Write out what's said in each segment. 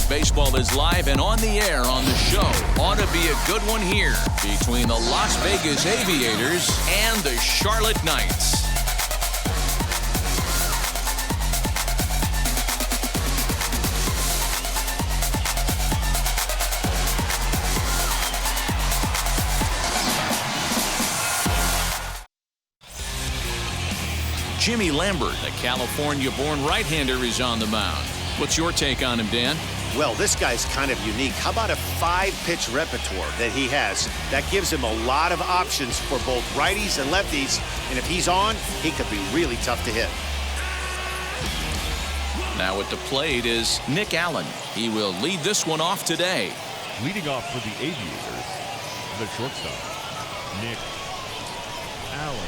Baseball is live and on the air on the show. Ought to be a good one here between the Las Vegas Aviators and the Charlotte Knights. Jimmy Lambert, a California-born right-hander, is on the mound. What's your take on him, Dan? Well, this guy's kind of unique. How about a 5-pitch repertoire that he has? That gives him a lot of options for both righties and lefties. And if he's on, he could be really tough to hit. Now at the plate is Nick Allen. He will lead this one off today. Leading off for the Aviators, the shortstop, Nick Allen.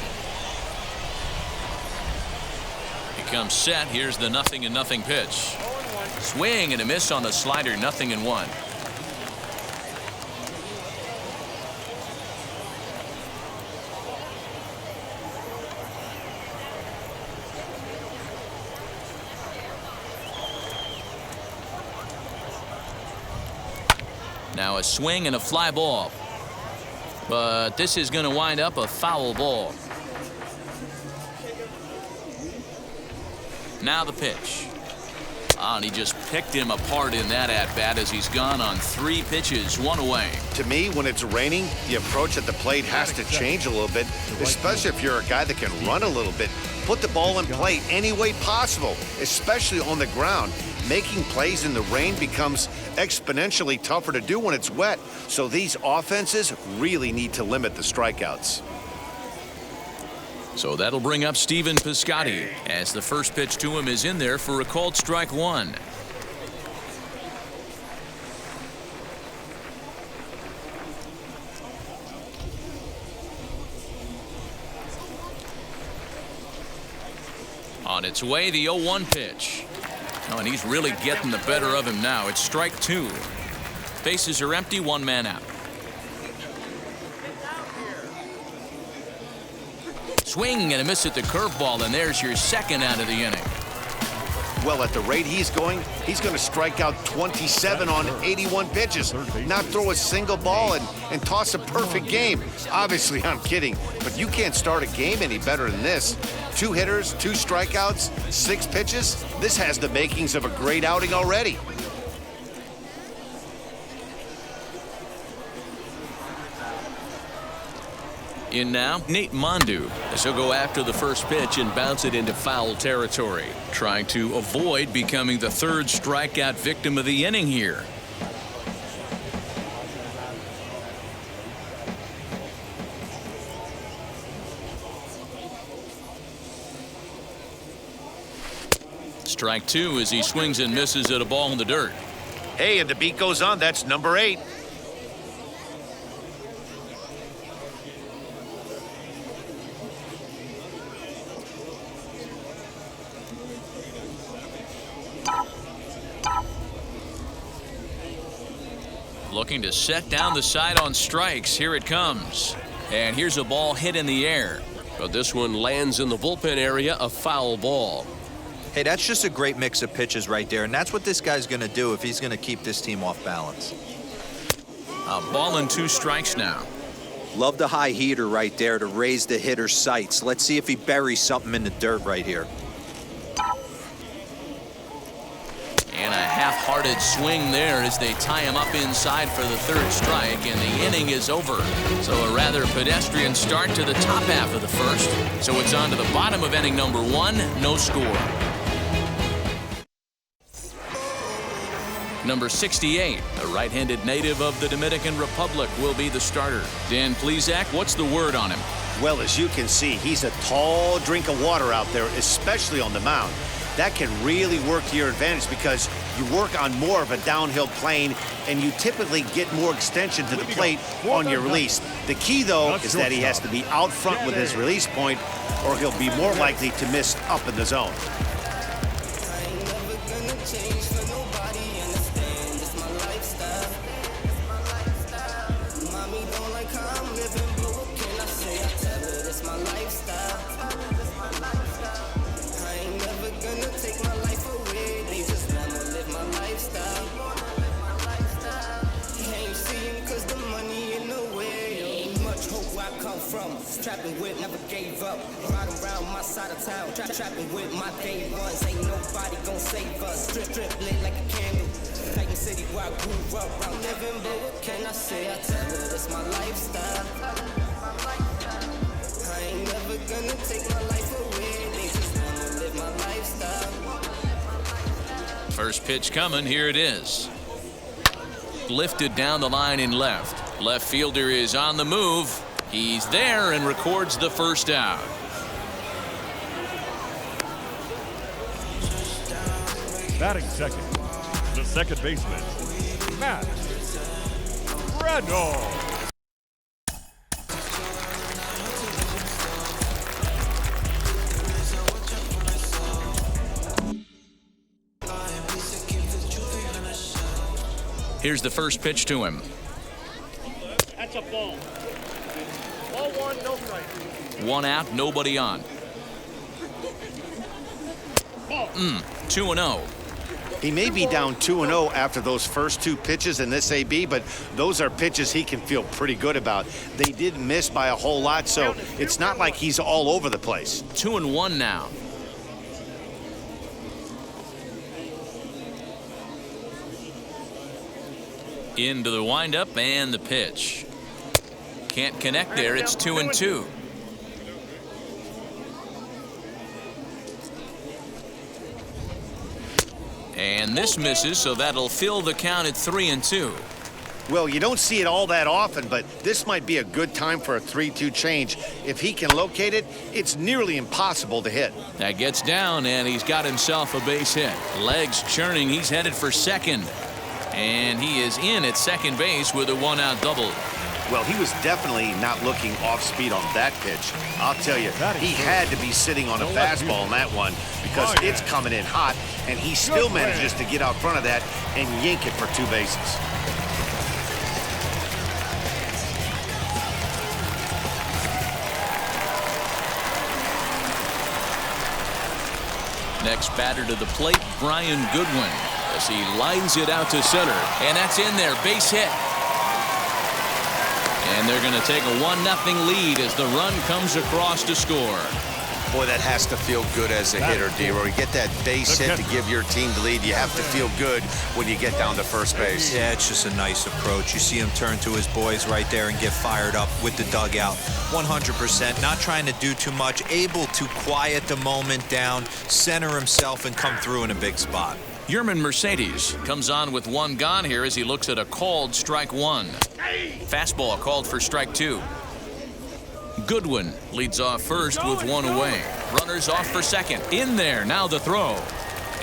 He comes set. Here's the 0-0 pitch. Swing and a miss on the slider, 0-1. Now a swing and a fly ball. But this is going to wind up a foul ball. Now the pitch. And he just picked him apart in that at-bat as he's gone on 3 pitches, 1 away. To me, when it's raining, the approach at the plate has to change a little bit, especially if you're a guy that can run a little bit. Put the ball in play any way possible, especially on the ground. Making plays in the rain becomes exponentially tougher to do when it's wet. So these offenses really need to limit the strikeouts. So that'll bring up Stephen Piscotty as the first pitch to him is in there for a called strike 1. On its way, the 0-1 pitch. Oh, and he's really getting the better of him now. It's strike 2. Bases are empty, 1 man out. Swing and a miss at the curveball, and there's your second out of the inning. Well, at the rate he's going to strike out 27 on 81 pitches, not throw a single ball and toss a perfect game. Obviously, I'm kidding, but you can't start a game any better than this. 2 hitters, 2 strikeouts, 6 pitches. This has the makings of a great outing already. In now, Nate Mondu, as he'll go after the first pitch and bounce it into foul territory, trying to avoid becoming the 3rd strikeout victim of the inning here. Strike 2 as he swings and misses at a ball in the dirt. Hey, and the beat goes on. That's number 8. Looking to set down the side on strikes. Here it comes. And here's a ball hit in the air. But this one lands in the bullpen area, a foul ball. Hey, that's just a great mix of pitches right there. And that's what this guy's going to do if he's going to keep this team off balance. A ball and 2 strikes now. Love the high heater right there to raise the hitter's sights. Let's see if he buries something in the dirt right here. And a half-hearted swing there as they tie him up inside for the 3rd strike, and the inning is over. So a rather pedestrian start to the top half of the 1st. So it's on to the bottom of inning number 1, no score. Number 68, a right-handed native of the Dominican Republic, will be the starter. Dan Plesac, what's the word on him? Well, as you can see, he's a tall drink of water out there, especially on the mound. That can really work to your advantage because you work on more of a downhill plane and you typically get more extension to the plate on your release. The key, though, is that he has to be out front with his release point or he'll be more likely to miss up in the zone. Trapping with, never gave up. Riding around my side of town. Trapping with my day ones. Ain't nobody gon' save us. Drip lit like a candle. Titan City where I grew up. I'm living, but what can I say? I tell her it's my lifestyle. I ain't never gonna take my life away. They just wanna live my lifestyle. First pitch coming. Here it is. Lifted down the line in left. Left fielder is on the move. He's there and records the first out. Batting second, the second baseman, Matt Randall. Here's the first pitch to him. That's a ball. Ball one, no strike. One out, nobody on. 2-0. He may be down 2-0 after those first two pitches in this AB, but those are pitches he can feel pretty good about. They did miss by a whole lot, so it's not like he's all over the place. 2-1 now. Into the windup and the pitch. Can't connect there. It's 2-2. And this misses, so that'll fill the count at 3-2. Well, you don't see it all that often, but this might be a good time for a 3-2 change. If he can locate it, it's nearly impossible to hit. That gets down, and he's got himself a base hit. Legs churning. He's headed for second. And he is in at second base with a one-out double. Well, he was definitely not looking off speed on that pitch. I'll tell you, he had to be sitting on a fastball on that one because it's coming in hot, and he still manages to get out front of that and yank it for two bases. Next batter to the plate, Brian Goodwin, as he lines it out to center. And that's in there, base hit. And they're going to take a 1-0 lead as the run comes across to score. Boy, that has to feel good as a hitter, D-Roy. You get that base hit to give your team the lead. You have to feel good when you get down to first base. Yeah, it's just a nice approach. You see him turn to his boys right there and get fired up with the dugout. 100%, not trying to do too much, able to quiet the moment down, center himself, and come through in a big spot. Yerman Mercedes comes on with one gone here as he looks at a called strike one. Fastball called for strike two. Goodwin leads off first with one away. Runners off for second. In there, now the throw.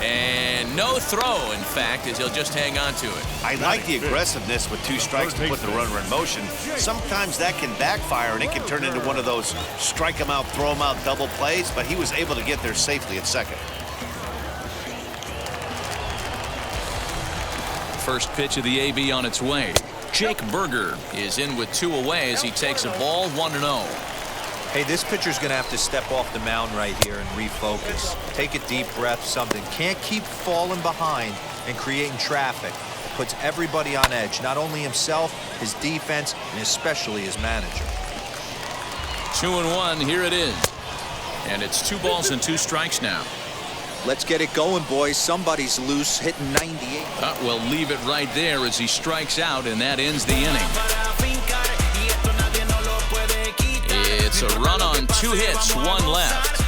And no throw, in fact, as he'll just hang on to it. I like the aggressiveness with two strikes to put the runner in motion. Sometimes that can backfire, and it can turn into one of those strike him out, throw him out double plays, but he was able to get there safely at second. First pitch of the AB on its way. Jake Berger is in with two away as he takes a ball 1-0. Hey, this pitcher's going to have to step off the mound right here and refocus. Take a deep breath, something. Can't keep falling behind and creating traffic. Puts everybody on edge, not only himself, his defense, and especially his manager. 2-1, here it is. And it's 2 balls and 2 strikes now. Let's get it going, boys. Somebody's loose, hitting 98. We'll leave it right there as he strikes out, and that ends the inning. It's a run on 2 hits, 1 left.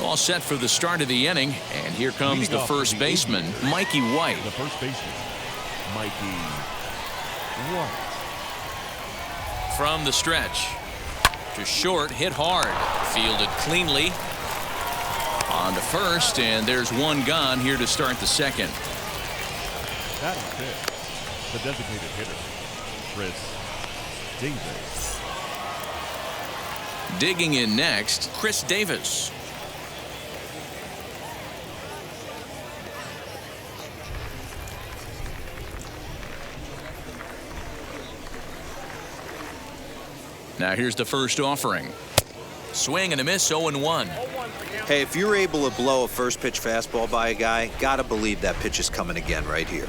All set for the start of the inning, and here comes the first baseman, Mikey White. The first baseman, Mikey White. From the stretch to short, hit hard, fielded cleanly on to first, and there's 1 gone here to start the second. Batting fifth, the designated hitter, Chris Davis. Digging in next, Chris Davis. Now here's the first offering. Swing and a miss, 0-1. Hey, if you're able to blow a first pitch fastball by a guy, gotta believe that pitch is coming again right here.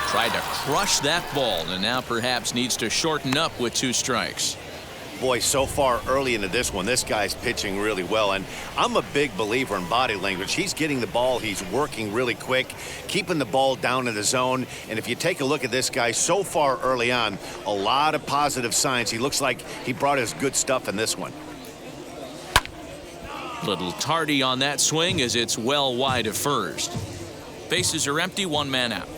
Tried to crush that ball and now perhaps needs to shorten up with 2 strikes. Boy, so far early into this one, this guy's pitching really well, and I'm a big believer in body language. He's getting the ball, he's working really quick, keeping the ball down in the zone, and if you take a look at this guy so far early on, a lot of positive signs. He looks like he brought his good stuff in this one. Little tardy on that swing as it's well wide of first. Bases are empty, 1 man out.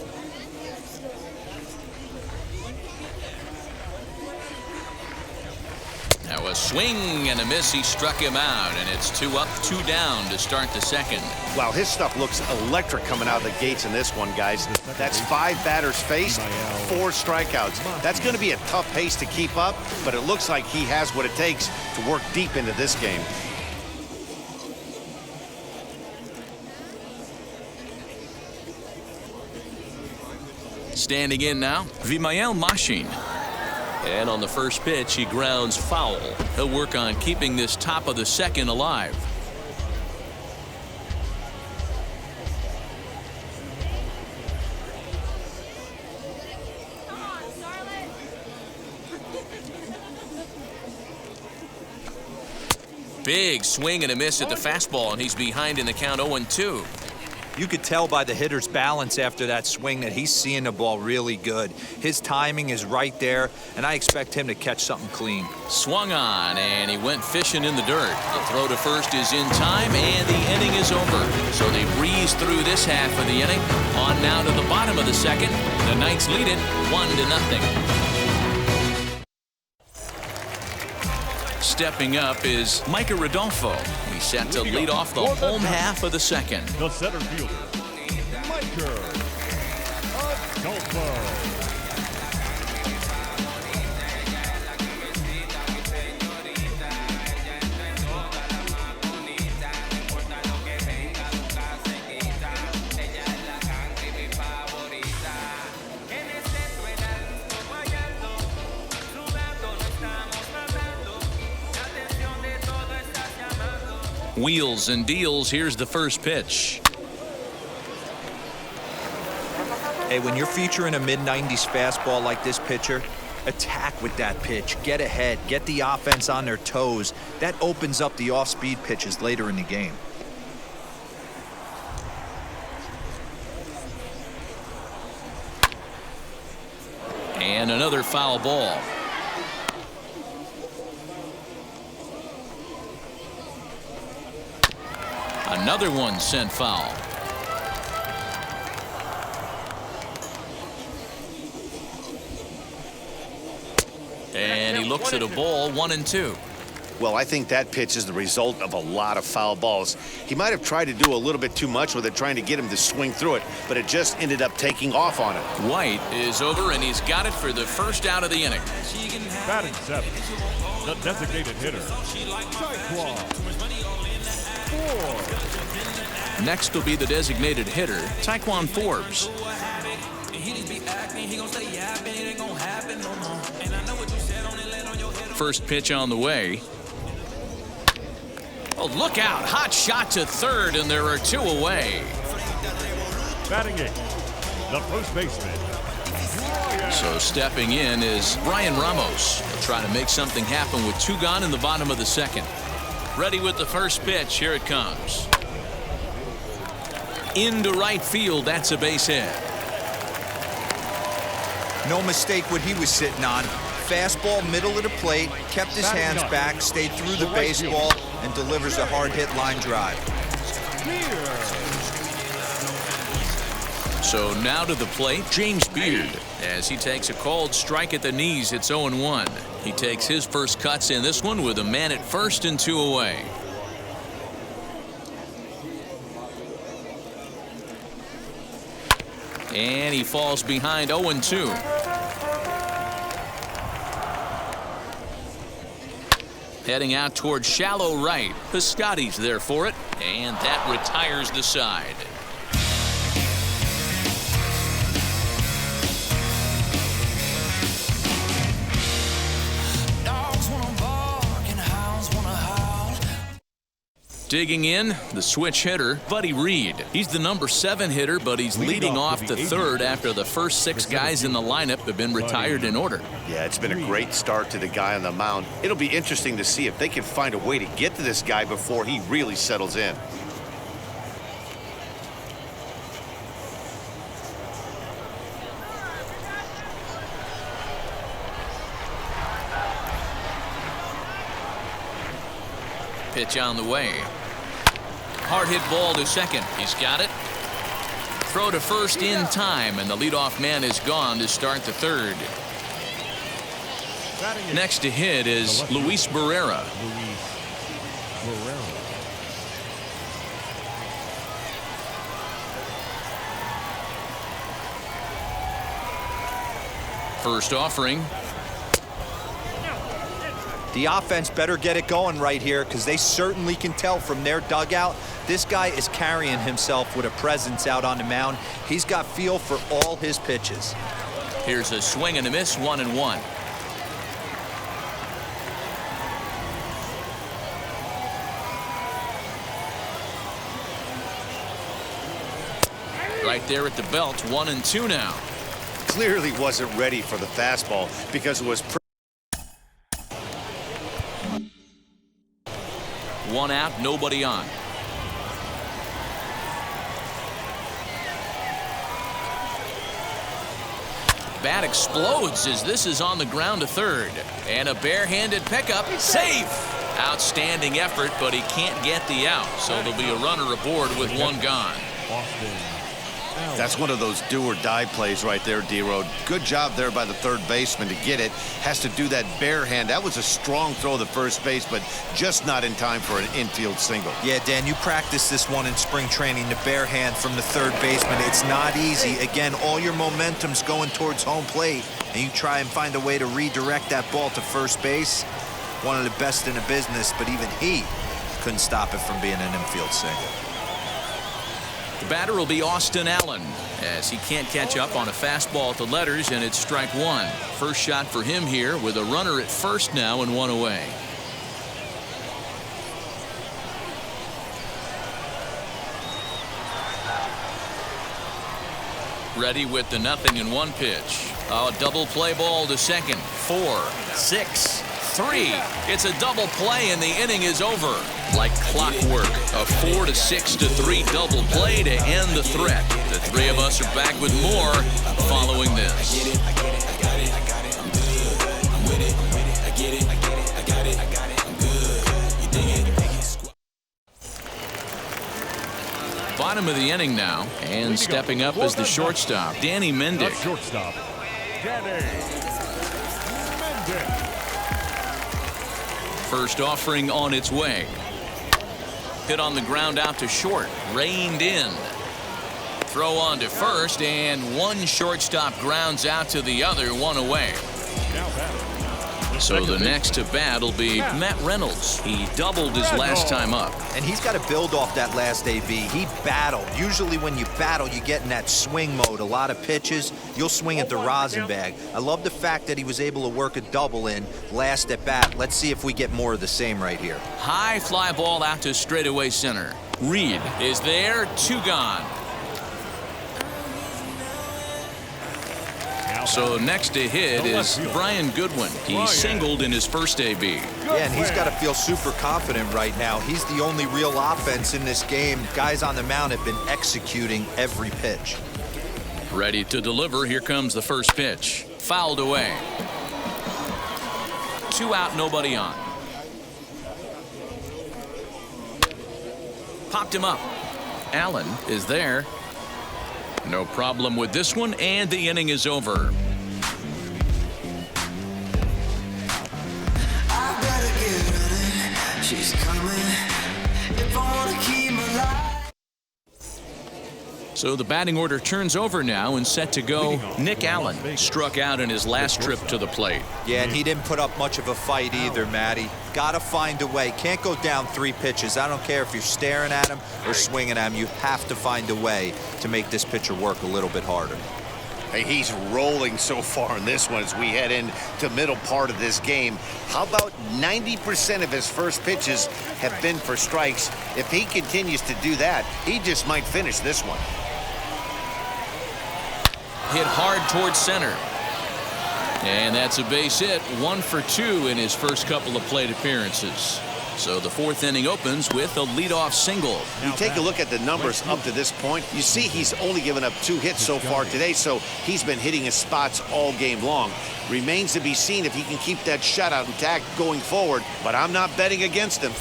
Now a swing and a miss. He struck him out, and it's 2 up, 2 down to start the second. Wow, his stuff looks electric coming out of the gates in this one, guys. That's 5 batters faced, 4 strikeouts. That's going to be a tough pace to keep up, but it looks like he has what it takes to work deep into this game. Standing in now, Vimael Machin. And on the first pitch, he grounds foul. He'll work on keeping this top of the second alive. Big swing and a miss at the fastball, and he's behind in the count 0-2. You could tell by the hitter's balance after that swing that he's seeing the ball really good. His timing is right there, and I expect him to catch something clean. Swung on, and he went fishing in the dirt. The throw to first is in time, and the inning is over. So they breeze through this half of the inning. On now to the bottom of the second. The Knights lead it 1-0. Stepping up is Micah Rodolfo. He's set to lead off the home half of the second. The center fielder, Micah Rodolfo. Wheels and deals. Here's the first pitch. Hey, when you're featuring a mid-90s fastball like this pitcher, attack with that pitch. Get ahead. Get the offense on their toes. That opens up the off-speed pitches later in the game. And another foul ball. Another one sent foul. And he looks at a ball, 1-2. Well, I think that pitch is the result of a lot of foul balls. He might have tried to do a little bit too much with it, trying to get him to swing through it, but it just ended up taking off on it. White is over, and he's got it for the first out of the inning. Batting 7, the designated hitter, Taekwondo. 4. Next will be the designated hitter, Taekwon Forbes. First pitch on the way. Oh, look out. Hot shot to third, and there are 2 away. Batting 8, the first baseman. So stepping in is Brian Ramos. He'll try to make something happen with 2 gone in the bottom of the second. Ready with the first pitch. Here it comes. Into right field. That's a base hit. No mistake what he was sitting on. Fastball, middle of the plate, kept his hands back, stayed through the baseball, and delivers a hard-hit line drive. So now to the plate, James Beard, as he takes a called strike at the knees. It's 0-1. He takes his first cuts in this one with a man at first and 2 away. And he falls behind 0-2. Heading out towards shallow right. Piscotty's there for it, and that retires the side. Digging in, the switch hitter, Buddy Reed. He's the number 7 hitter, but he's leading off the third after the first 6 guys in the lineup have been retired in order. Yeah, it's been a great start to the guy on the mound. It'll be interesting to see if they can find a way to get to this guy before he really settles in. Pitch on the way. Hard hit ball to second. He's got it. Throw to first in time, and the leadoff man is gone to start the third. Next to hit is Luis Barrera. First offering. The offense better get it going right here, because they certainly can tell from their dugout this guy is carrying himself with a presence out on the mound. He's got feel for all his pitches. Here's a swing and a miss, 1-1. Right there at the belt, 1-2 now. Clearly wasn't ready for the fastball because it was 1 out, nobody on. Bat explodes as this is on the ground to third. And a barehanded pickup. Safe! Outstanding effort, but he can't get the out. So there'll be a runner aboard with 1 gone. That's one of those do-or-die plays right there, D-Road. Good job there by the third baseman to get it. Has to do that bare hand. That was a strong throw to first base, but just not in time for an infield single. Yeah, Dan, you practiced this one in spring training, the bare hand from the third baseman. It's not easy. Again, all your momentum's going towards home plate, and you try and find a way to redirect that ball to first base. One of the best in the business, but even he couldn't stop it from being an infield single. The batter will be Austin Allen, as he can't catch up on a fastball at the letters, and it's strike 1. First shot for him here with a runner at first now and 1 away. Ready with the 0-1 pitch. A double play ball to second. 4, 6, 3. It's a double play, and the inning is over. Like clockwork, a 4 to 6 to 3 double play to end the threat. The three of us are back with more following this. Bottom of the inning now, and stepping up as the shortstop, Danny Mendick. Shortstop, Danny Mendick. First offering on its way. Hit on the ground out to short. Reined in. Throw on to first, and one shortstop grounds out to the other, 1 away. So the next to bat will be Matt Reynolds. He doubled his last time up. And he's got to build off that last AB. He battled. Usually when you battle, you get in that swing mode. A lot of pitches, you'll swing at the rosin bag. I love the fact that he was able to work a double in last at bat. Let's see if we get more of the same right here. High fly ball out to straightaway center. Reed is there, 2 gone. So next to hit is Brian Goodwin. He singled in his first AB. Yeah, and he's got to feel super confident right now. He's the only real offense in this game. Guys on the mound have been executing every pitch. Ready to deliver. Here comes the first pitch. Fouled away. 2 out, nobody on. Popped him up. Allen is there. No problem with this one, and the inning is over. I better get running. She's coming. If I wanna keep my life. So the batting order turns over now, and set to go. Nick Allen struck out in his last trip to the plate. Yeah, and he didn't put up much of a fight either, Matty. Got to find a way. Can't go down 3 pitches. I don't care if you're staring at him or swinging at him. You have to find a way to make this pitcher work a little bit harder. Hey, he's rolling so far in this one as we head into middle part of this game. How about 90% of his first pitches have been for strikes? If he continues to do that, he just might finish this one. Hit hard towards center. And that's a base hit. 1 for 2 in his first couple of plate appearances. So the fourth inning opens with a leadoff single. You take a look at the numbers up to this point. You see he's only given up 2 hits so far today, so he's been hitting his spots all game long. Remains to be seen if he can keep that shutout intact going forward, but I'm not betting against him.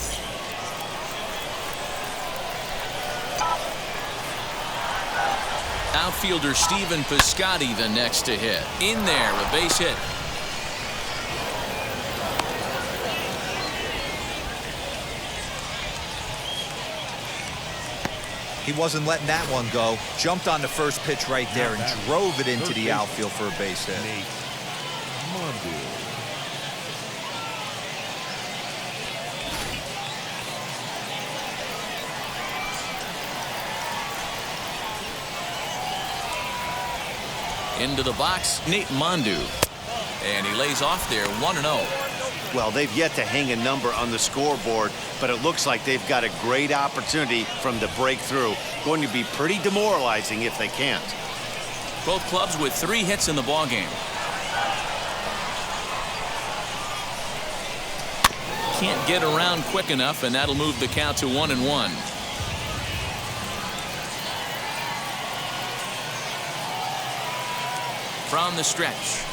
Outfielder Stephen Piscotty the next to hit. In there, a base hit. He wasn't letting that one go. Jumped on the first pitch right there and drove it into the outfield for a base hit. Into the box, Nate Mondu. And he lays off there, 1-0. Well, they've yet to hang a number on the scoreboard, but it looks like they've got a great opportunity from the breakthrough. Going to be pretty demoralizing if they can't. Both clubs with 3 hits in the ballgame. Can't get around quick enough, and that'll move the count to 1-1. From the stretch.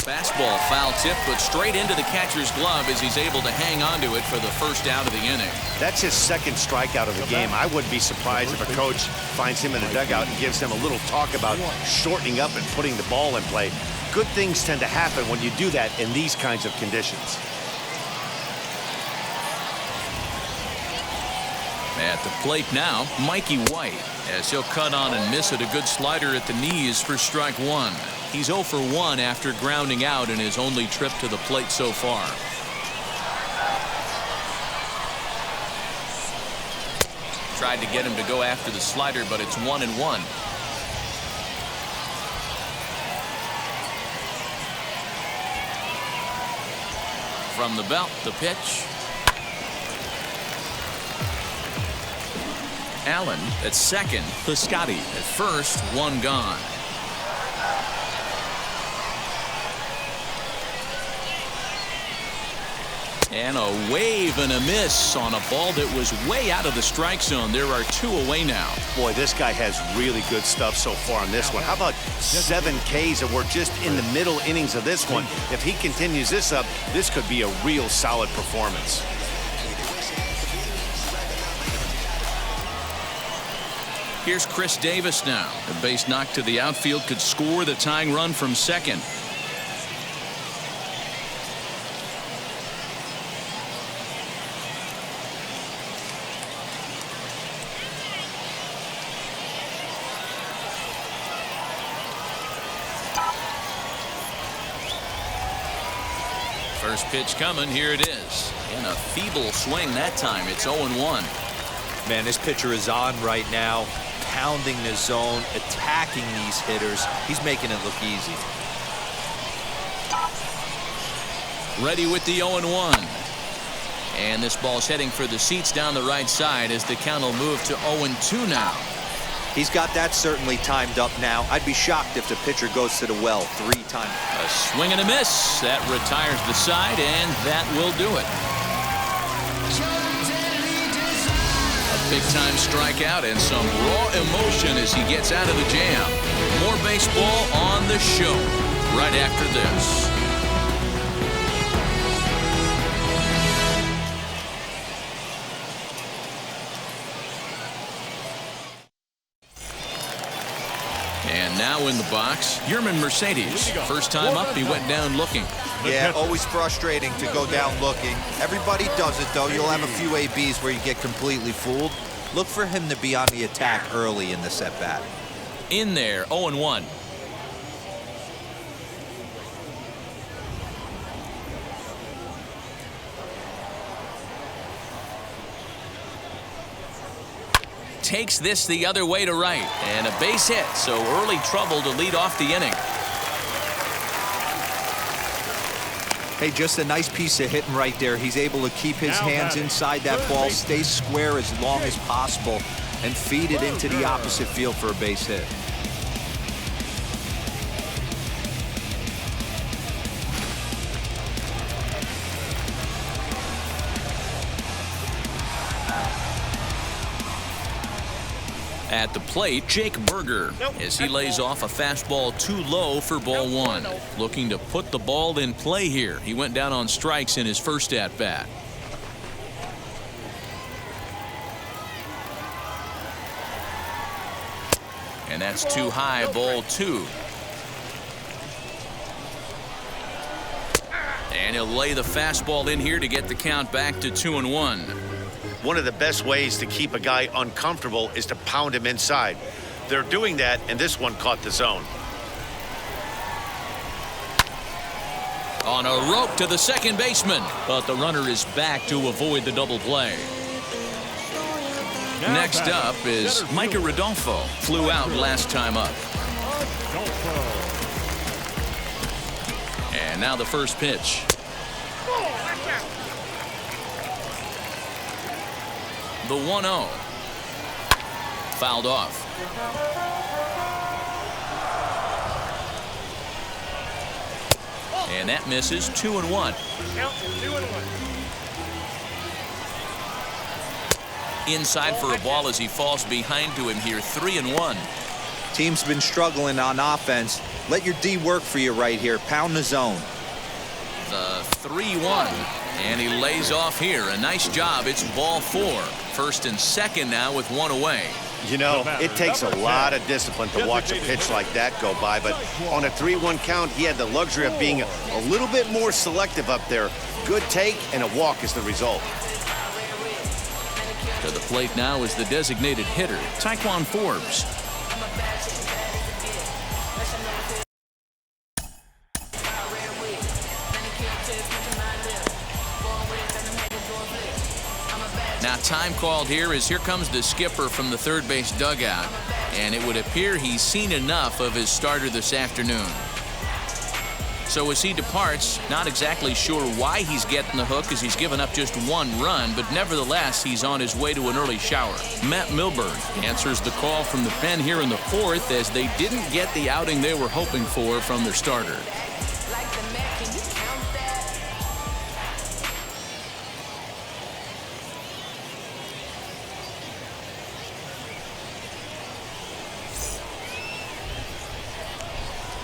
Fastball foul tip, but straight into the catcher's glove as he's able to hang on to it for the first out of the inning. That's his second strikeout of the game. I wouldn't be surprised if a coach finds him in the dugout and gives him a little talk about shortening up and putting the ball in play. Good things tend to happen when you do that in these kinds of conditions. At the plate now, Mikey White, as he'll cut on and miss at a good slider at the knees for strike 1. He's 0 for 1 after grounding out in his only trip to the plate so far. Tried to get him to go after the slider, but it's 1-1. From the belt, the pitch. Allen at second, Piscotty at first, 1 gone. And a wave and a miss on a ball that was way out of the strike zone. There are 2 away now. Boy, this guy has really good stuff so far on this one. How about 7 Ks, and we're just in the middle innings of this one. If he continues this up, this could be a real solid performance. Here's Chris Davis now. A base knock to the outfield could score the tying run from second. First pitch coming. Here it is. And a feeble swing that time. It's 0-1. Man, this pitcher is on right now, pounding the zone, attacking these hitters. He's making it look easy. Ready with the 0-1. And this ball's heading for the seats down the right side as the count will move to 0-2 now. He's got that certainly timed up now. I'd be shocked if the pitcher goes to the well 3 times. A swing and a miss. That retires the side, and that will do it. A big-time strikeout and some raw emotion as he gets out of the jam. More baseball on the show right after this. And now in the box, Yerman Mercedes. First time up, he went down looking. Yeah, always frustrating to go down looking. Everybody does it, though. You'll have a few ABs where you get completely fooled. Look for him to be on the attack early in the at-bat. In there, 0-1. takes this the other way to right. And a base hit, so early trouble to lead off the inning. Hey, just a nice piece of hitting right there. He's able to keep his hands inside that ball, stay square as long as possible, and feed it into the opposite field for a base hit. At the plate, Jake Berger, as he lays off a fastball too low for ball one. Looking to put the ball in play here. He went down on strikes in his first at-bat. And that's too high, ball two. And he'll lay the fastball in here to get the count back to 2-1. One of the best ways to keep a guy uncomfortable is to pound him inside. They're doing that, and this one caught the zone. On a rope to the second baseman, but the runner is back to avoid the double play. Next up is Micah Rodolfo. Flew out last time up. And now the first pitch. The 1-0. Fouled off. And that misses. 2-1. Inside for a ball as he falls behind to him here. 3-1. Team's been struggling on offense. Let your D work for you right here. Pound the zone. The 3-1. And he lays off here. A nice job. It's ball four. First and second now with one away. You know, it takes a lot of discipline to watch a pitch like that go by, but on a 3-1 count, he had the luxury of being a little bit more selective up there. Good take, and a walk is the result. To the plate now is the designated hitter, Taekwon Forbes. Now time called here as here comes the skipper from the third base dugout, and it would appear he's seen enough of his starter this afternoon. So as he departs, not exactly sure why he's getting the hook as he's given up just one run, but nevertheless he's on his way to an early shower. Matt Milburn answers the call from the pen here in the fourth as they didn't get the outing they were hoping for from their starter.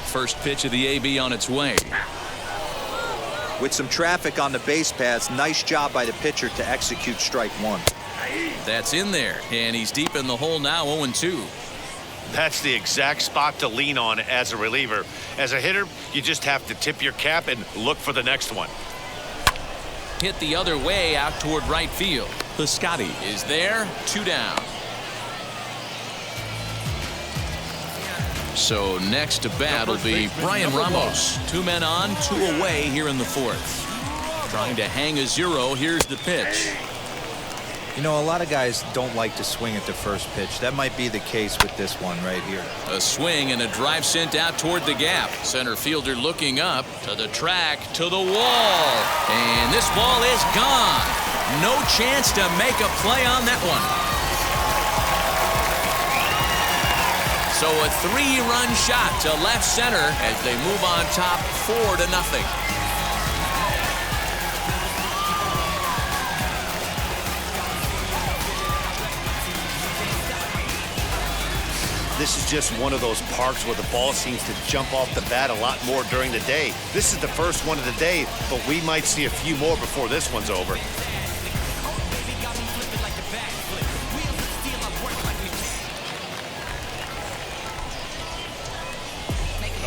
First pitch of the AB on its way. With some traffic on the base paths, nice job by the pitcher to execute strike one. That's in there, and he's deep in the hole now, 0-2. That's the exact spot to lean on as a reliever. As a hitter, you just have to tip your cap and look for the next one. Hit the other way out toward right field. Piscotty is there, 2 down. So next to bat will be Brian Ramos. 2 men on, 2 away here in the fourth. Trying to hang a 0. Here's the pitch. You know, a lot of guys don't like to swing at the first pitch. That might be the case with this one right here. A swing and a drive sent out toward the gap. Center fielder looking up to the track, to the wall. And this ball is gone. No chance to make a play on that one. So a 3-run shot to left center as they move on top 4-0. This is just one of those parks where the ball seems to jump off the bat a lot more during the day. This is the first one of the day, but we might see a few more before this one's over.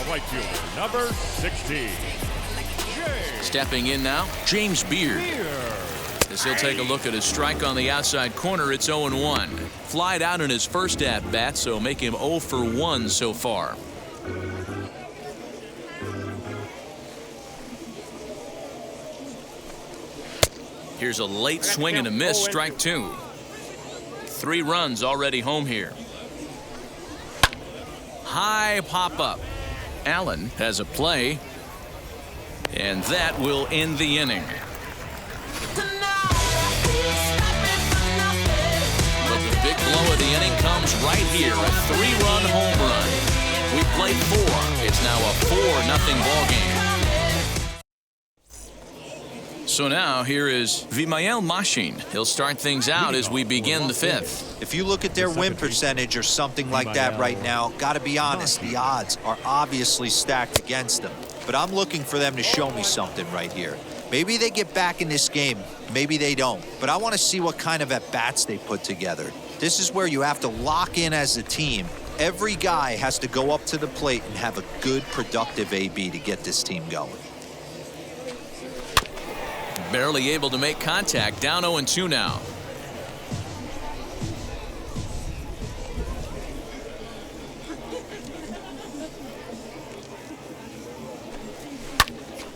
Right fielder, number 16. Stepping in now, James Beard. As he'll take a look at his strike on the outside corner, it's 0-1. Flied out in his first at-bat, so make him 0 for 1 so far. Here's a late swing and a miss, strike 2. 3 runs already home here. High pop-up. Allen has a play, and that will end the inning. But the big blow of the inning comes right here, a 3-run home run. We played 4. It's now a 4-0 ball game. So now here is Vimael Mashin. He'll start things out as we begin the 5th. If you look at their win percentage or something like that right now, got to be honest, the odds are obviously stacked against them. But I'm looking for them to show me something right here. Maybe they get back in this game, maybe they don't. But I want to see what kind of at-bats they put together. This is where you have to lock in as a team. Every guy has to go up to the plate and have a good, productive AB to get this team going. Barely able to make contact, down 0-2 now.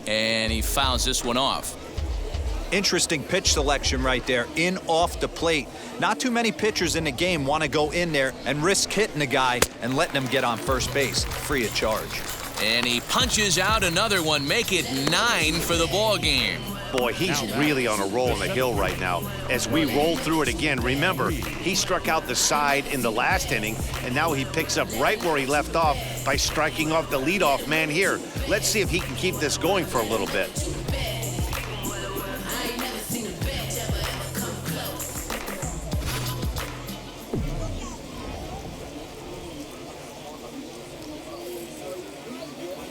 And he fouls this one off. Interesting pitch selection right there, in off the plate. Not too many pitchers in the game want to go in there and risk hitting the guy and letting him get on first base free of charge. And he punches out another one, make it 9 for the ball game. Boy, he's really on a roll on the hill right now. As we roll through it again, remember, he struck out the side in the last inning, and now he picks up right where he left off by striking off the leadoff man here. Let's see if he can keep this going for a little bit.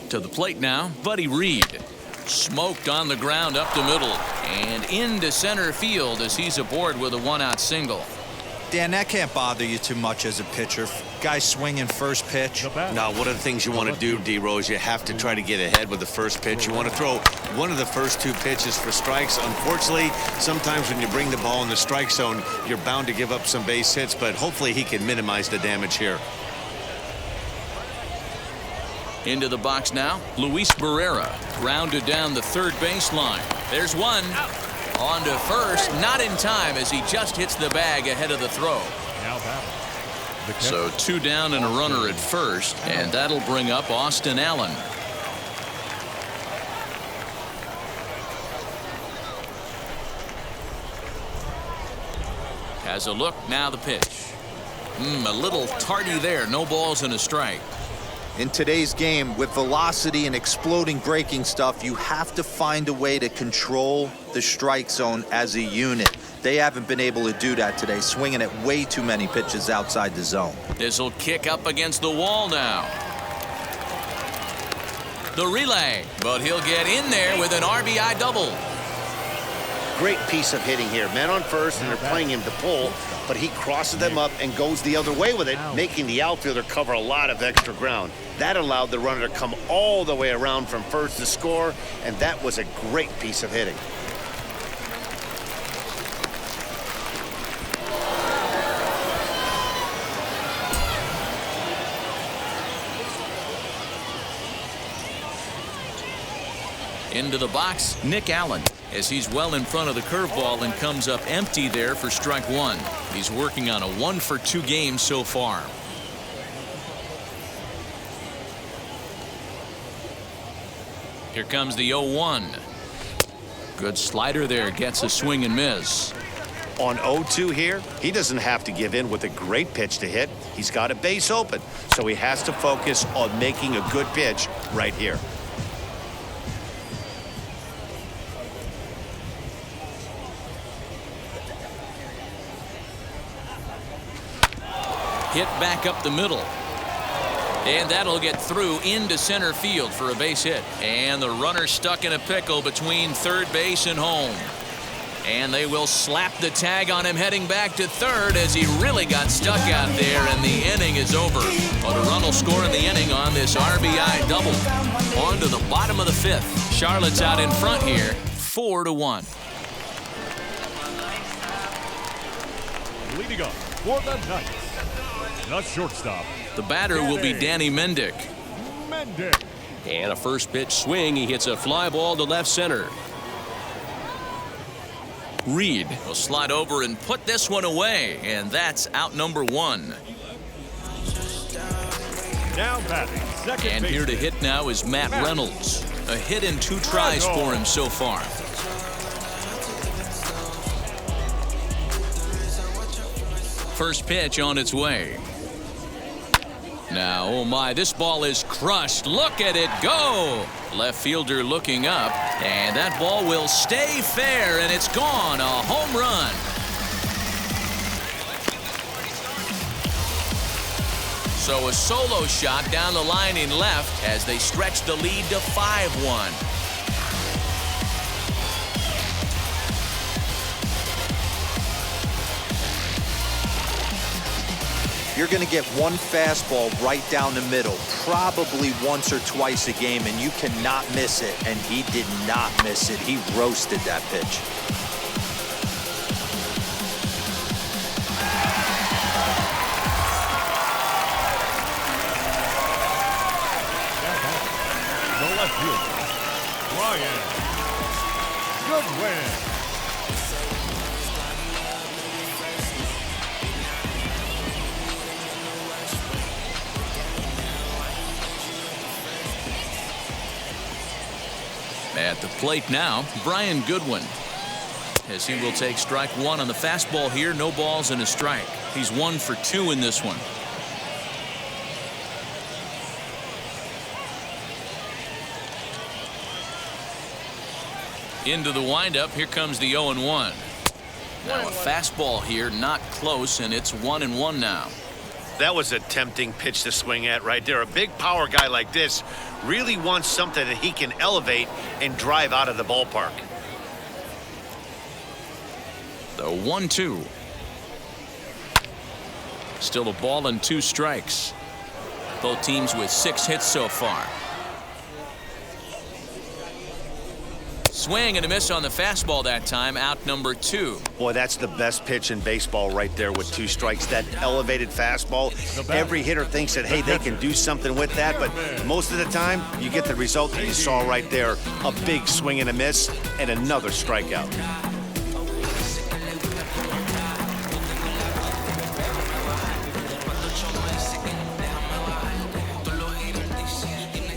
To the plate now, Buddy Reed. Smoked on the ground up the middle and into center field as he's aboard with a 1-out single. Dan, that can't bother you too much as a pitcher. Guy swinging first pitch. Now, one of the things you want to do, D-Rose, you have to try to get ahead with the first pitch. You want to throw one of the first 2 pitches for strikes. Unfortunately, sometimes when you bring the ball in the strike zone, you're bound to give up some base hits, but hopefully he can minimize the damage here. Into the box now, Luis Barrera grounded down the third baseline. There's one. On to first, not in time as he just hits the bag ahead of the throw. So 2 down and a runner at first, and that'll bring up Austin Allen. Has a look, now the pitch. A little tardy there, no balls and a strike. In today's game, with velocity and exploding breaking stuff, you have to find a way to control the strike zone as a unit. They haven't been able to do that today, swinging at way too many pitches outside the zone. This'll kick up against the wall now. The relay, but he'll get in there with an RBI double. Great piece of hitting here. Men on first, and they're playing him to pull, but he crosses them up and goes the other way with it, making the outfielder cover a lot of extra ground. That allowed the runner to come all the way around from first to score, and that was a great piece of hitting. Into the box, Nick Allen, as he's well in front of the curveball and comes up empty there for strike 1. He's working on a 1-for-2 game so far. Here comes the 0-1. Good slider there, gets a swing and miss. On 0-2 here, he doesn't have to give in with a great pitch to hit. He's got a base open, so he has to focus on making a good pitch right here. Hit back up the middle. And that'll get through into center field for a base hit. And the runner stuck in a pickle between third base and home. And they will slap the tag on him heading back to third as he really got stuck out there, and the inning is over. But a run will score in the inning on this RBI double. On to the bottom of the 5th. Charlotte's out in front here, 4-1. Leading up for the Knights, the shortstop. The batter will be Danny Mendick. And a first pitch swing. He hits a fly ball to left center. Reed will slide over and put this one away, and that's out number 1. Now batting, second And here to hit now is Matt Reynolds. A hit in 2 tries for him so far. First pitch on its way. Now, oh my, this ball is crushed. Look at it go. Left fielder looking up, and that ball will stay fair, and it's gone. A home run. So a solo shot down the line in left as they stretch the lead to 5-1. You're going to get one fastball right down the middle, probably once or twice a game, and you cannot miss it. And he did not miss it. He roasted that pitch. The left fielder, Ryan Goodwin. At the plate now, Brian Goodwin, as he will take strike 1 on the fastball here. No balls and a strike. He's 1 for 2 in this one. Into the windup. Here comes the 0-1. Now a fastball here, not close, and it's 1-1 now. That was a tempting pitch to swing at right there. A big power guy like this really wants something that he can elevate and drive out of the ballpark. The 1-2. Still a ball and 2 strikes. Both teams with 6 hits so far. Swing and a miss on the fastball that time. Out number 2. Boy, that's the best pitch in baseball right there with 2 strikes. That elevated fastball. Every hitter thinks that, hey, they can do something with that, but most of the time you get the result that you saw right there. A big swing and a miss and another strikeout.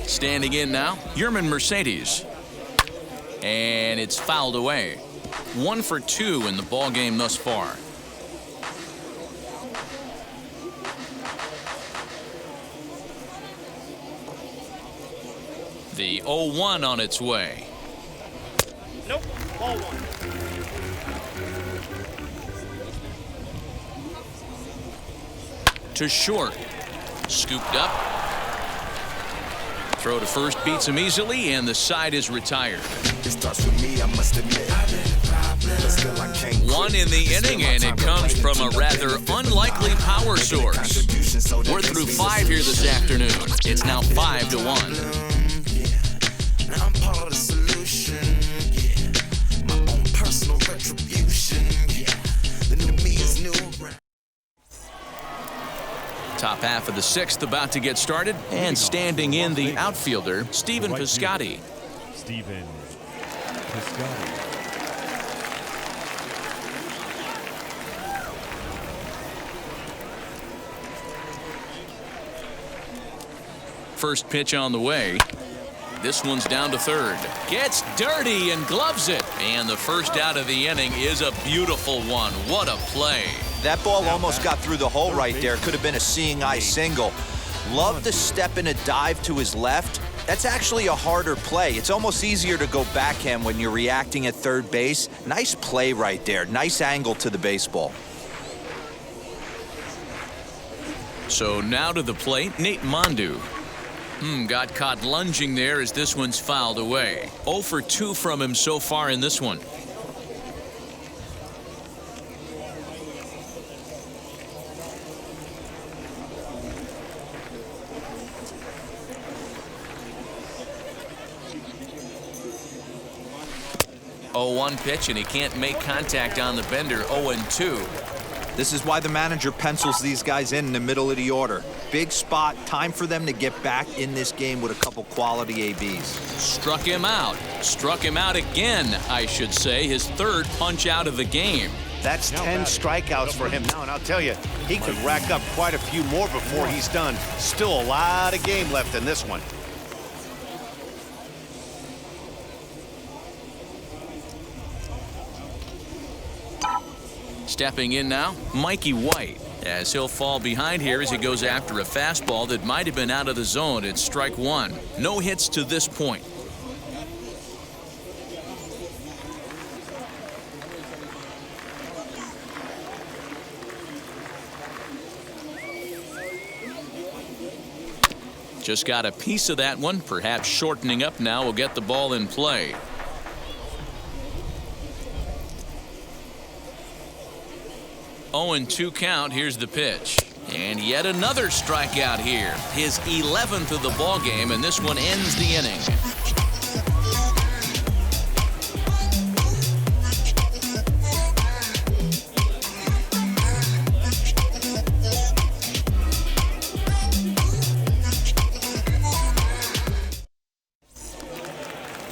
Standing in now, Yerman Mercedes. And it's fouled away. 1 for 2 in the ball game thus far. The 0-1 on its way. Nope, ball 1. To short. Scooped up. Throw to first beats him easily, and the side is retired. 1 in the inning, and it comes from a rather unlikely power source. We're through 5 here this afternoon. It's now 5-1. I'm part of the solution. My own personal retribution. The new me is new. Top half of the 6th about to get started, and standing in the outfielder, Stephen Piscotty. Stephen Piscotty. First pitch on the way. This one's down to third. Gets dirty and gloves it. And the first out of the inning is a beautiful one. What a play. That ball almost got through the hole right there. Could have been a seeing eye single. Love the step and a dive to his left. That's actually a harder play. It's almost easier to go backhand when you're reacting at third base. Nice play right there. Nice angle to the baseball. So now to the plate, Nate Mondu. Got caught lunging there as this one's fouled away. 0 for 2 from him so far in this one. Oh, 1 pitch, and he can't make contact on the bender. 0-2. This is why the manager pencils these guys in the middle of the order. big spot. Time for them to get back in this game with a couple quality ABs. Struck him out. Struck him out again, I should say. His third punch out of the game. That's 10 strikeouts for him now, and I'll tell you, he could rack up quite a few more before he's done. Still a lot of game left in this one. Stepping in now, Mikey White, as he'll fall behind here as he goes after a fastball that might have been out of the zone. It's strike one. No hits to this point. Just got a piece of that one. Perhaps shortening up now will get the ball in play. Oh, and 2 count. Here's the pitch. And yet another strikeout here. His 11th of the ball game, and this one ends the inning.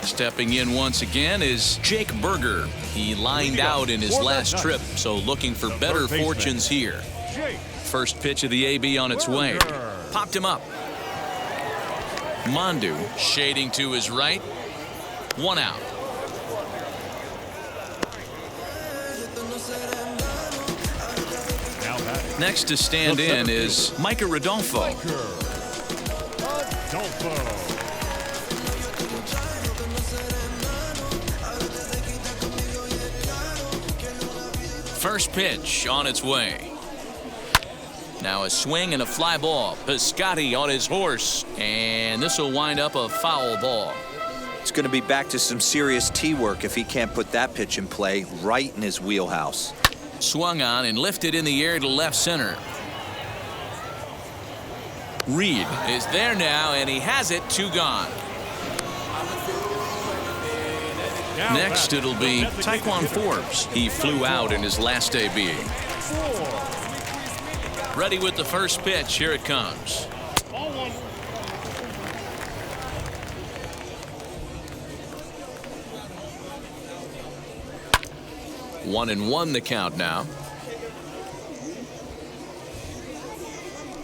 Stepping in once again is Jake Berger. He lined out in his last trip, so looking for better fortunes here. First pitch of the AB on its way. Popped him up. Mondu shading to his right. 1 out. Next to stand in is Micah Rodolfo. First pitch on its way. Now a swing and a fly ball. Piscotti on his horse, and this will wind up a foul ball. It's going to be back to some serious tee work if he can't put that pitch in play right in his wheelhouse. Swung on and lifted in the air to left center. Reed is there now, and he has it. 2 gone. Next, it'll be Taekwon Forbes. He flew out in his last AB. Ready with the first pitch. Here it comes. 1-1 the count now.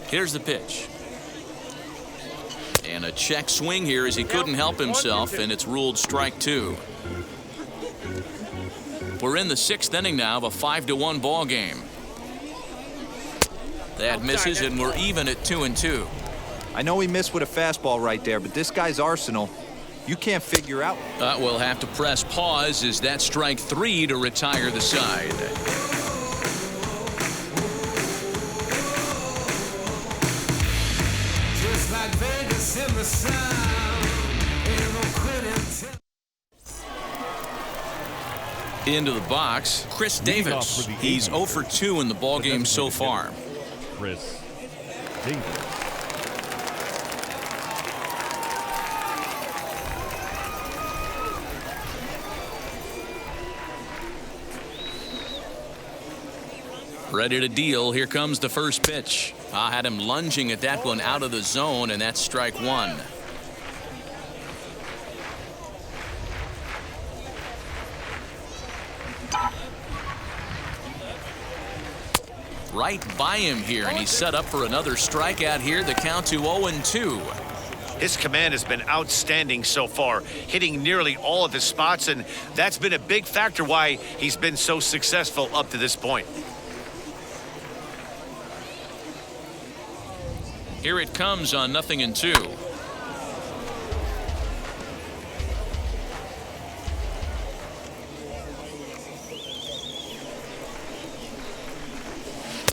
Here's the pitch. And a check swing here as he couldn't help himself, and it's ruled strike 2. We're in the 6th inning now of a 5-1 ball game. That misses, and we're even at 2-2. I know he missed with a fastball right there, but this guy's arsenal, you can't figure out. We'll have to press pause as that's strike 3 to retire the side. Just like Vegas in the sun, ain't no quitting. Into the box, Chris Davis. He's 0 for 2 in the ball game so far. Chris Davis. Ready to deal. Here comes the first pitch. I had him lunging at that one out of the zone, and that's strike 1. Right by him here, and he's set up for another strikeout here. The count to 0-2. His command has been outstanding so far, hitting nearly all of his spots, and that's been a big factor why he's been so successful up to this point. Here it comes on 0-2.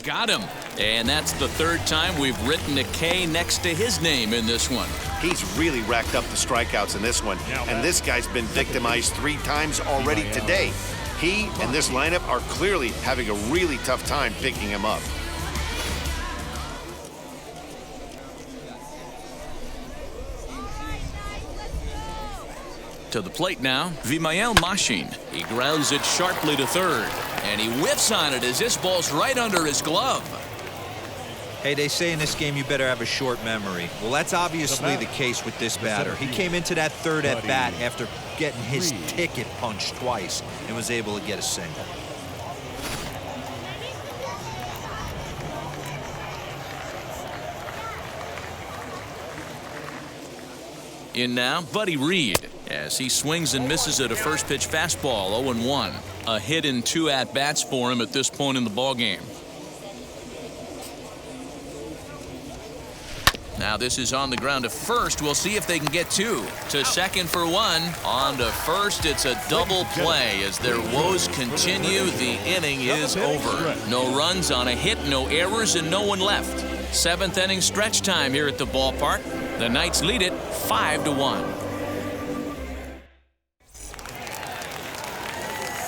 Got him. And that's the 3rd time we've written a K next to his name in this one. He's really racked up the strikeouts in this one, and this guy's been victimized 3 times already today. He and this lineup are clearly having a really tough time picking him up. To the plate now, Vimael Mashin. He grounds it sharply to 3rd, and he whiffs on it as this ball's right under his glove. Hey, they say in this game you better have a short memory. Well, that's obviously the case with this batter. He came into that third at bat after getting his ticket punched twice and was able to get a single. In now, Buddy Reed, as he swings and misses at a first pitch fastball, 0-1. A hit in 2 at-bats for him at this point in the ballgame. Now this is on the ground to first. We'll see if they can get 2. To second for 1. On to first. It's a double play as their woes continue. The inning is over. No runs on a hit, no errors, and no one left. 7th inning stretch time here at the ballpark. The Knights lead it 5-1.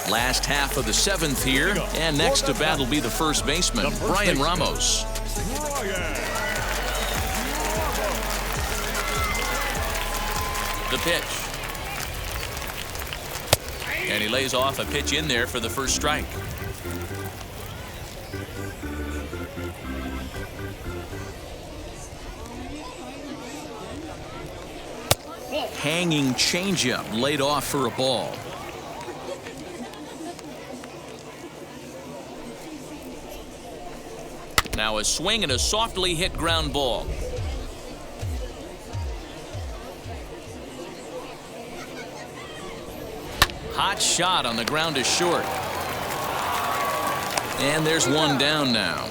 Last half of the 7th here, and next to bat will be the first baseman, Brian Ramos. The pitch. And he lays off a pitch in there for the first strike. Hanging changeup laid off for a ball. Now a swing and a softly hit ground ball. Hot shot on the ground to short. And there's one down now.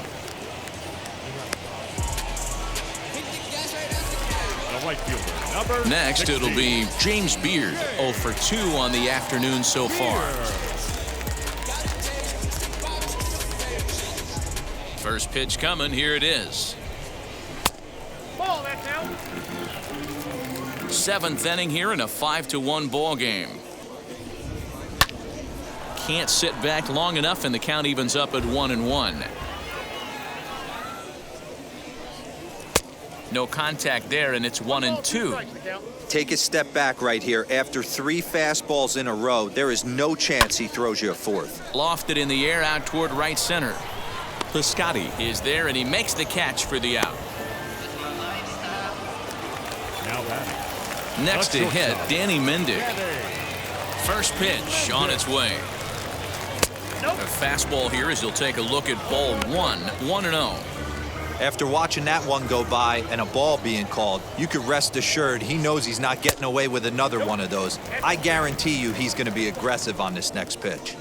Next, it'll be James Beard, 0 for 2 on the afternoon so far. First pitch coming, here it is. Ball, that's out. 7th inning here in a 5-1 ball game. Can't sit back long enough, and the count evens up at 1-1. No contact there, and it's 1-2. Take a step back right here. After 3 fastballs in a row, there is no chance he throws you a 4th. Lofted in the air out toward right center. Piscotti is there, and he makes the catch for the out. Next to hit, Danny Mendick. First pitch on its way. A fastball here as he'll take a look at ball 1, 1-0. After watching that one go by and a ball being called, you could rest assured he knows he's not getting away with another one of those. I guarantee you he's going to be aggressive on this next pitch.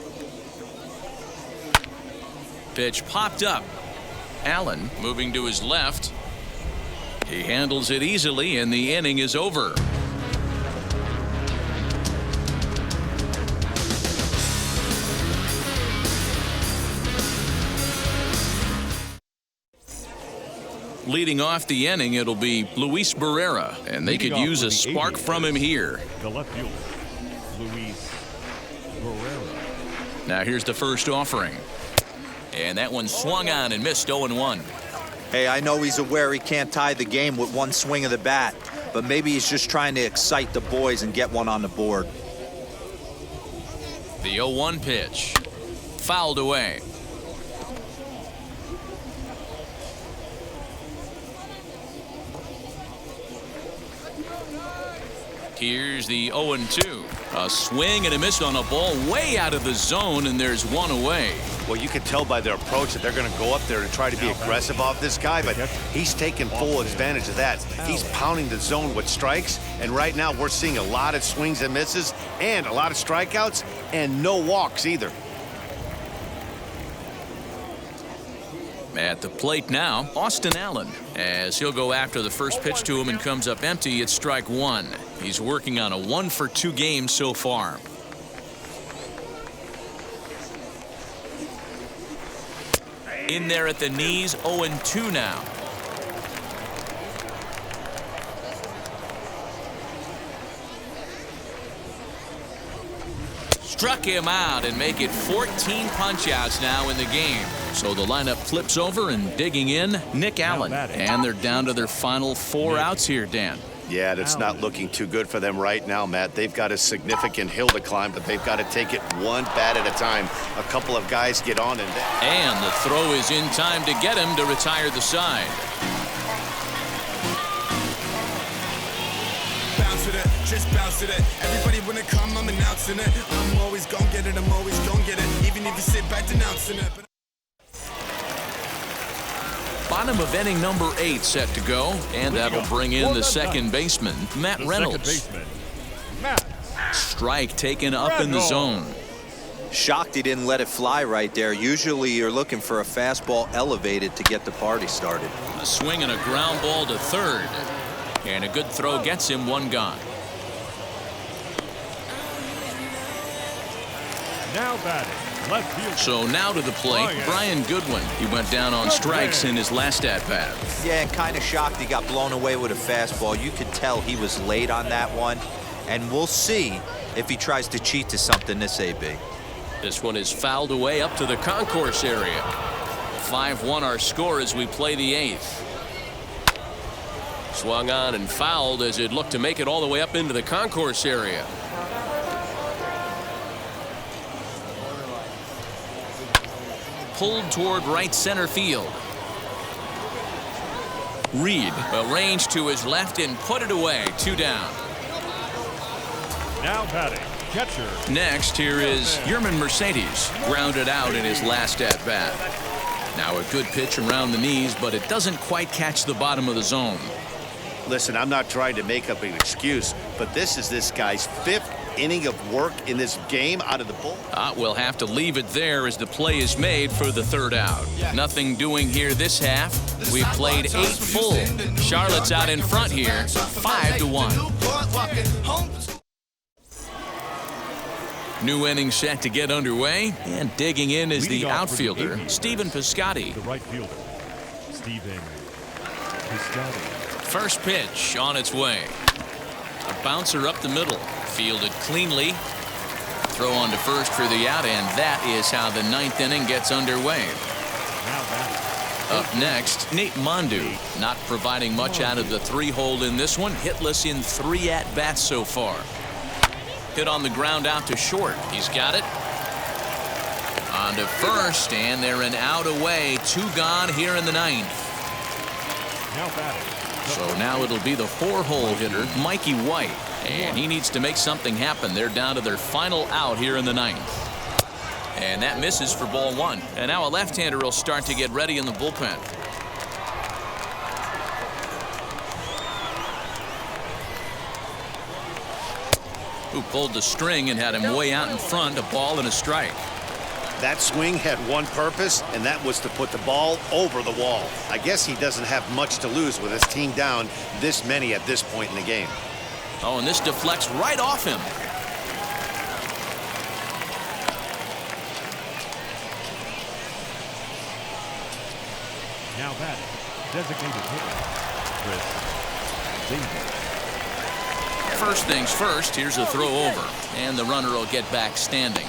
Pitch popped up. Allen moving to his left. He handles it easily, and the inning is over. Leading off the inning, it'll be Luis Barrera, and they could use a spark from him here. The left fielder, Luis Barrera. Now here's the first offering. And that one swung on and missed 0-1. Hey, I know he's aware he can't tie the game with one swing of the bat, but maybe he's just trying to excite the boys and get one on the board. The 0-1 pitch. Fouled away. Here's the 0-2. A swing and a miss on a ball way out of the zone, and there's one away. Well, you can tell by their approach that they're going to go up there and try to be aggressive off this guy, but he's taking full advantage of that. He's pounding the zone with strikes, and right now we're seeing a lot of swings and misses and a lot of strikeouts and no walks either. At the plate now, Austin Allen, as he'll go after the first pitch to him and comes up empty. It's strike 1. He's working on a 1-for-2 game so far. In there at the knees, 0-2 now. Struck him out and make it 14 punch-outs now in the game. So the lineup flips over, and digging in, Nick Allen. And they're down to their final 4 outs here, Dan. Yeah, that's not looking too good for them right now, Matt. They've got a significant hill to climb, but they've got to take it one bat at a time. A couple of guys get on and the throw is in time to get him to retire the side. Bounce with it, just bounce with it. Everybody when it come, I'm announcing it. I'm always gonna get it, I'm always gonna get it. Even if you sit back denouncing it. Bottom of inning number 8 set to go, and that'll bring in the second baseman, Matt Reynolds. Strike taken up in the zone. Shocked he didn't let it fly right there. Usually you're looking for a fastball elevated to get the party started. A swing and a ground ball to third. And a good throw gets him one gone. Now batting. Left field. So now to the plate, Brian Goodwin. He went down on strikes in his last at-bat. Yeah, and kind of shocked he got blown away with a fastball. You could tell he was late on that one. And we'll see if he tries to cheat to something this AB. This one is fouled away up to the concourse area. 5-1 our score as we play the 8th. Swung on and fouled as it looked to make it all the way up into the concourse area. Pulled toward right center field. Reed arranged to his left and put it away. 2 down. Now batting. Catcher. Next, here is Yerman Mercedes, grounded out in his last at-bat. Now a good pitch around the knees, but it doesn't quite catch the bottom of the zone. Listen, I'm not trying to make up an excuse, but this is this guy's 5th inning of work in this game out of the bull. We'll have to leave it there as the play is made for the 3rd out. Nothing doing here this half. We've played 8 full. Charlotte's out in front here, 5-1. New inning set to get underway, and digging in is the outfielder, Stephen Piscotty. The right fielder, Stephen Piscotty. First pitch on its way. A bouncer up the middle, fielded cleanly. Throw on to first for the out, and that is how the 9th inning gets underway. Up next, Nate Mondu, not providing much out of the 3-hole in this one. Hitless in 3 at-bats so far. Hit on the ground out to short. He's got it. On to first, and they're an out away. 2 gone here in the 9th. Now batting. So now it'll be the 4-hole hitter, Mikey White. And he needs to make something happen. They're down to their final out here in the 9th. And that misses for ball 1. And now a left-hander will start to get ready in the bullpen. Who pulled the string and had him way out in front, a ball and a strike. That swing had one purpose, and that was to put the ball over the wall. I guess he doesn't have much to lose with his team down this many at this point in the game. Oh, and this deflects right off him. Now batting. Designated hitter, Chris Davis. First things first, here's a throw over, and the runner will get back standing.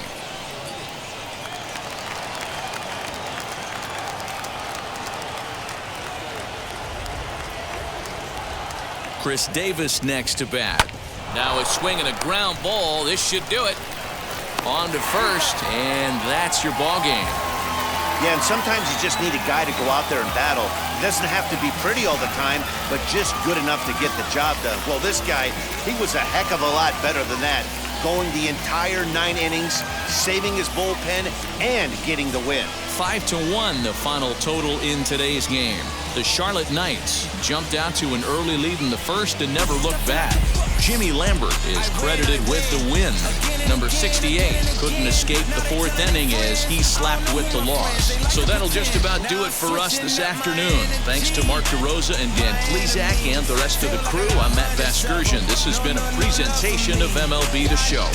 Chris Davis next to bat. Now a swing and a ground ball. This should do it. On to first, and that's your ball game. Yeah, and sometimes you just need a guy to go out there and battle. It doesn't have to be pretty all the time, but just good enough to get the job done. Well, this guy, he was a heck of a lot better than that. Going the entire 9 innings, saving his bullpen, and getting the win. 5-1 the final total in today's game. The Charlotte Knights jumped out to an early lead in the first and never looked back. Jimmy Lambert is credited with the win. Number 68 couldn't escape the 4th inning as he slapped with the loss. So that'll just about do it for us this afternoon. Thanks to Mark DeRosa and Dan Plezak and the rest of the crew. I'm Matt Vasgersian. This has been a presentation of MLB The Show.